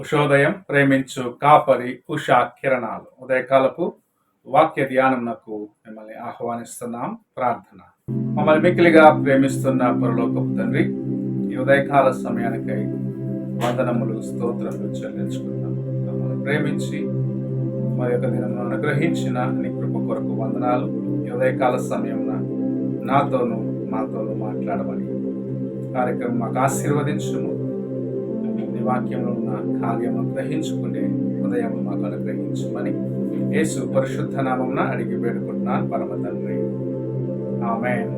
ఉషోదయం ప్రేమించు కాపరి ఉషా కిరణాలు ఉదయకాలపు వాక్య ధ్యానంకు మిమ్మల్ని ఆహ్వానిస్తున్నాం. ప్రార్థన. మమ్మల్ని మిక్కిలిగా ప్రేమిస్తున్న పరలోకపు తండ్రి, ఈ ఉదయకాల సమయానికై వందనములు, స్తోత్రములు చెల్లించుకుంటాం. మమ్మల్ని ప్రేమించి మరి యొక్క దినమును అనుగ్రహించిన నీ కృప కొరకు వందనాలు. ఈ ఉదయకాల సమయంలో నాతోనూ మాతోనూ మాట్లాడమని కార్యక్రమం మాకు ఆశీర్వదించుము. నీ వాక్యంలో ఉన్న కార్యము గ్రహించుకునే ఉదయం మాకు అనుగ్రహించమని యేసు పరిశుద్ధ నామమున అడిగి వేడుకుంటున్నాను పరమ తండ్రి, ఆమేన్.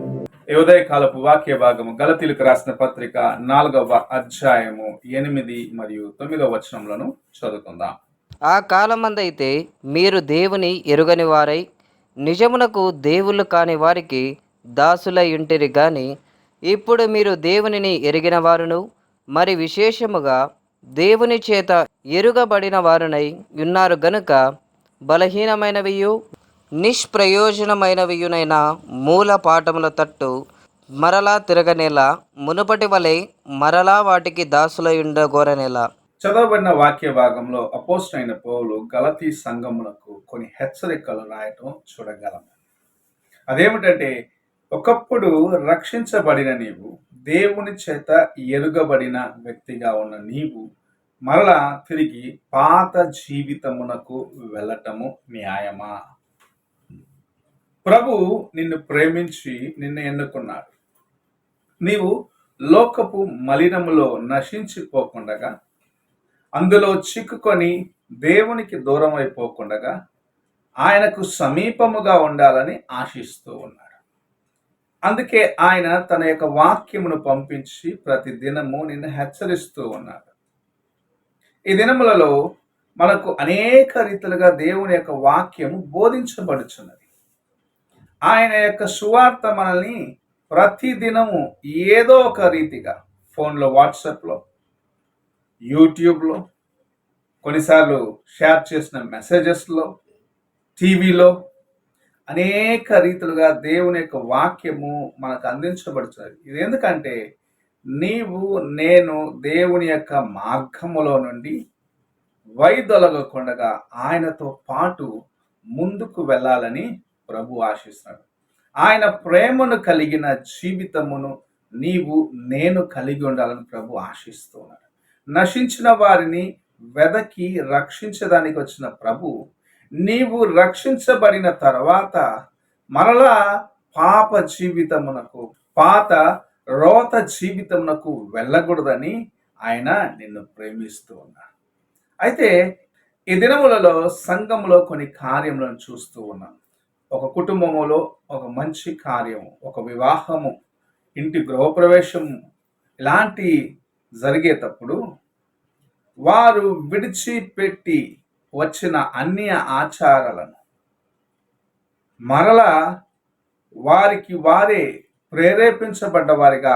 ఈ ఉదయకాలపు వాక్య భాగము గలతీయులకు రాసిన పత్రిక 4వ అధ్యాయము 8 మరియు 9 వచనములను చదువుకుందాం. ఆ కాలమందైతే మీరు దేవుని ఎరుగని వారై నిజమునకు దేవుళ్ళు కాని వారికి దాసులై ఉంటిరి గాని ఇప్పుడు మీరు దేవునిని ఎరిగిన వారును మరి విశేషముగా దేవుని చేత ఎరుగబడిన వారునై ఉన్నారు గనుక బలహీనమైనవియు నిష్ప్రయోజనమైనవియునైన మూల పాఠముల తట్టు మరలా తిరగనేలా మునుపటి వలె మరలా వాటికి దాసులై ఉండగోరనేలా. చదవబడిన వాక్య భాగంలో అపోస్తలుడైన పౌలు గలతీ సంఘములకు కొన్ని హెచ్చరికలు రాయటం చూడగలము. అదేమిటంటే, ఒకప్పుడు రక్షించబడిన నీవు, దేవుని చేత ఎరుగబడిన వ్యక్తిగా ఉన్న నీవు మరలా తిరిగి పాత జీవితమునకు వెళ్ళటము న్యాయమా? ప్రభు నిన్ను ప్రేమించి నిన్ను ఎన్నుకున్నాడు. నీవు లోకపు మలినములో నశించిపోకుండగా, అందులో చిక్కుకొని దేవునికి దూరం అయిపోకుండగా ఆయనకు సమీపముగా ఉండాలని ఆశిస్తూ ఉన్నాడు. అందుకే ఆయన తన యొక్క వాక్యమును పంపించి ప్రతి దినము నిన్ను హెచ్చరిస్తూ ఉన్నాడు. ఈ దినములలో మనకు అనేక రీతిలుగా దేవుని యొక్క వాక్యము బోధించబడుచున్నది. ఆయన యొక్క సువార్త మనల్ని ప్రతి దినము ఏదో ఒక రీతిగా ఫోన్లో, వాట్సాప్లో, యూట్యూబ్లో, కొన్నిసార్లు షేర్ చేసిన మెసేజెస్లో, టీవీలో అనేక రీతులుగా దేవుని యొక్క వాక్యము మనకు అందించబడుతుంది. ఇది ఎందుకంటే నీవు నేను దేవుని యొక్క మార్గములో నుండి వైదొలగకుండా ఆయనతో పాటు ముందుకు వెళ్ళాలని ప్రభు ఆశిస్తున్నాడు. ఆయన ప్రేమను కలిగిన జీవితమును నీవు నేను కలిగి ఉండాలని ప్రభు ఆశిస్తున్నాడు. నశించిన వారిని వెదకి రక్షించడానికి వచ్చిన ప్రభు, నీవు రక్షించబడిన తర్వాత మరలా పాప జీవితమునకు, పాత రోత జీవితమునకు వెళ్ళకూడదని ఆయన నిన్ను ప్రేమిస్తూ ఉన్నాడు. అయితే ఈ దినములలో సంఘములో కొన్ని కార్యములను చూస్తూ ఉన్నాం. ఒక కుటుంబములో ఒక మంచి కార్యము, ఒక వివాహము, ఇంటి గృహప్రవేశము ఇలాంటి జరిగేటప్పుడు వారు విడిచిపెట్టి వచ్చిన అన్య ఆచారాలను మరలా వారికి వారే ప్రేరేపించబడ్డ వారిగా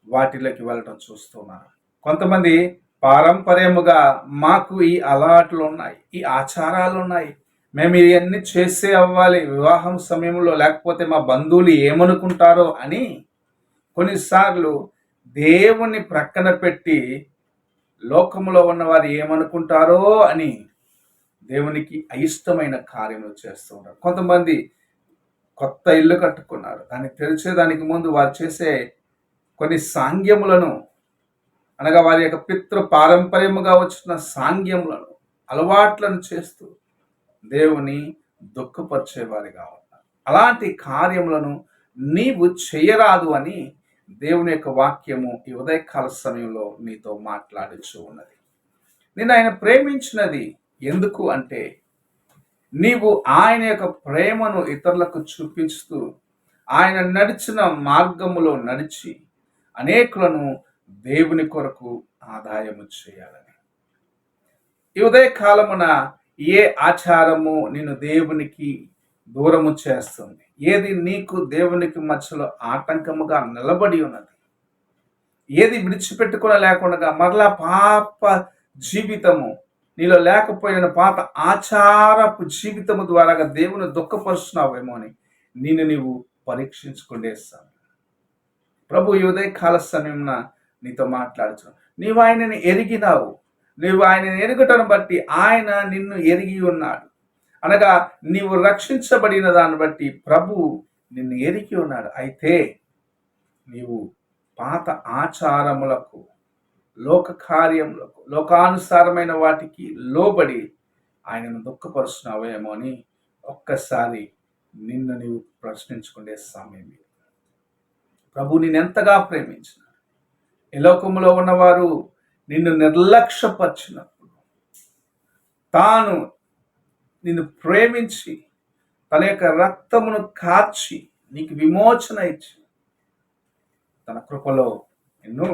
వాటిలోకి వెళ్ళటం చూస్తున్నారు. కొంతమంది పారంపర్యముగా మాకు ఈ అలవాట్లు ఉన్నాయి, ఈ ఆచారాలు ఉన్నాయి, మేము ఇవన్నీ చేసే అవ్వాలి వివాహం సమయంలో, లేకపోతే మా బంధువులు ఏమనుకుంటారో అని కొన్నిసార్లు దేవుని ప్రక్కన పెట్టి లోకంలో ఉన్నవారు ఏమనుకుంటారో అని దేవునికి అయిష్టమైన కార్యములు చేస్తూ ఉంటారు. కొంతమంది కొత్త ఇల్లు కట్టుకున్నారు, దాన్ని తెరిచేదానికి ముందు వారు చేసే కొన్ని సాంగ్యములను, అనగా వారి యొక్క పితృ పారంపర్యముగా వచ్చిన సాంగ్యములను, అలవాట్లను చేస్తూ దేవుని దుఃఖపరిచేవారిగా ఉన్నారు. అలాంటి కార్యములను నీవు చేయరాదు అని దేవుని యొక్క వాక్యము ఈ ఉదయకాల సమయంలో నీతో మాట్లాడుచూ ఉన్నది. నిన్ను ఆయన ప్రేమించినది ఎందుకు అంటే, నీవు ఆయన యొక్క ప్రేమను ఇతరులకు చూపిస్తూ ఆయన నడిచిన మార్గములో నడిచి అనేకులను దేవుని కొరకు ఆదాయము చేయాలని. ఈ ఉదయకాలమున ఏ ఆచారము నిన్ను దేవునికి దూరము చేస్తుంది, ఏది నీకు దేవునికి మధ్యలో ఆటంకముగా నిలబడి ఉన్నది, ఏది విడిచిపెట్టుకుని లేకుండా మరలా పాప జీవితము నీలో లేకపోయిన పాత ఆచారపు జీవితము ద్వారా దేవుని దుఃఖపరుస్తున్నావేమో అని నిన్ను నీవు పరీక్షించుకునే సమయం. ప్రభు ఈ ఉదయకాల సమయంన నీతో మాట్లాడుతున్నావు. నీవు ఆయనని ఎరిగినావు. నీవు ఆయనని ఎరుగుటను బట్టి ఆయన నిన్ను ఎరిగి ఉన్నాడు. అనగా నీవు రక్షించబడిన దాన్ని బట్టి ప్రభు నిన్ను ఎరిగి ఉన్నాడు. అయితే నీవు పాత ఆచారములకు, లోక కార్యములకు, లోకానుసారమైన వాటికి లోబడి ఆయనను దుఃఖపరుస్తున్నావేమో అని ఒక్కసారి నిన్ను నీవు ప్రశ్నించుకునే సమయం ఇది. ప్రభు నిన్ను ఎంతగా ప్రేమించినాడు. ఈ లోకములో ఉన్నవారు నిన్ను నిర్లక్ష్యపరిచినప్పుడు తాను నిన్ను ప్రేమించి తన యొక్క రక్తమును కార్చి నీకు విమోచన ఇచ్చి తన కృపలో నిన్ను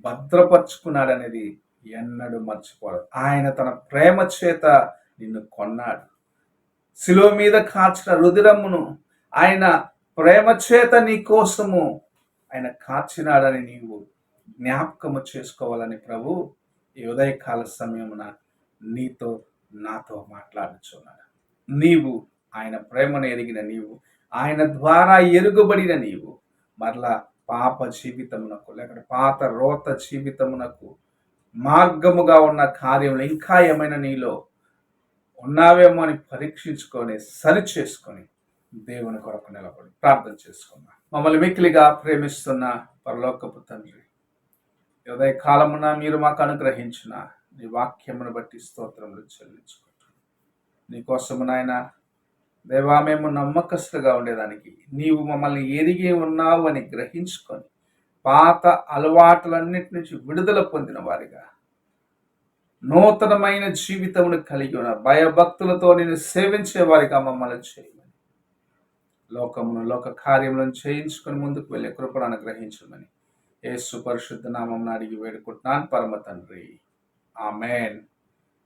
భద్రపరుచుకున్నాడనేది ఎన్నడూ మర్చిపోడు. ఆయన తన ప్రేమ చేత నిన్ను కొన్నాడు. శిలువ మీద కార్చిన రుధిరమును ఆయన ప్రేమ చేత నీ కోసము ఆయన కార్చినాడని నీవు జ్ఞాపకము చేసుకోవాలని ప్రభు ఈ ఉదయకాల సమయమున నీతో నాతో మాట్లాడుచున్నాడు. నీవు ఆయన ప్రేమను ఎరిగిన నీవు, ఆయన ద్వారా ఎరుగబడిన నీవు మరలా పాప జీవితమునకు లేకపోతే పాత రోత జీవితమునకు మార్గముగా ఉన్న కార్యములు ఇంకా ఏమైనా నీలో ఉన్నావేమో అని పరీక్షించుకొని సరి చేసుకొని దేవుని కొరకు నిలబడి ప్రార్థన చేసుకున్నాం. మమ్మల్ని మిక్కిలిగా ప్రేమిస్తున్న పరలోకపు తండ్రి, ఉదయ కాలమున మీరు మాకు అనుగ్రహించిన నీ వాక్యమును బట్టి స్తోత్రములు చెల్లించుకుంటున్నాం. నీకోసము నాయన దేవా, మేము నమ్మకస్తులుగా ఉండేదానికి నీవు మమ్మల్ని ఎరిగి ఉన్నావు అని గ్రహించుకొని పాత అలవాట్లన్నిటి నుంచి విడుదల పొందిన వారిగా నూతనమైన జీవితమును కలిగి ఉన్న భయభక్తులతో నేను సేవించే వారిగా మమ్మల్ని చేయమని, లోకమును లోక కార్యములను చేయించుకొని ముందుకు వెళ్ళే కృపను అనుగ్రహించమని యేసు పరిశుద్ధ నామమున అడిగి వేడుకుంటున్నాను పరమ తండ్రి, ఆమేన్.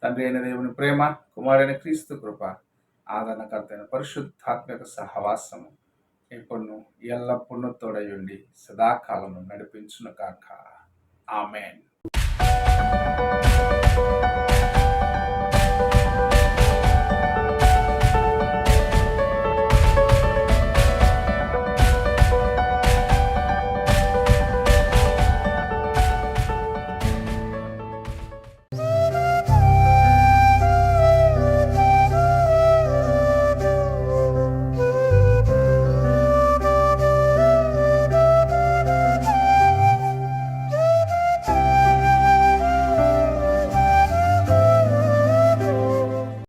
తండ్రి అయిన దేవుని ప్రేమ, కుమారుడైన క్రీస్తు కృప, ఆదరణకర్త అయిన పరిశుద్ధాత్మక సహవాసము ఇప్పుడు ఎల్లప్పుడూ తోడయుండి సదాకాలము నడిపించును గాక. ఆమేన్.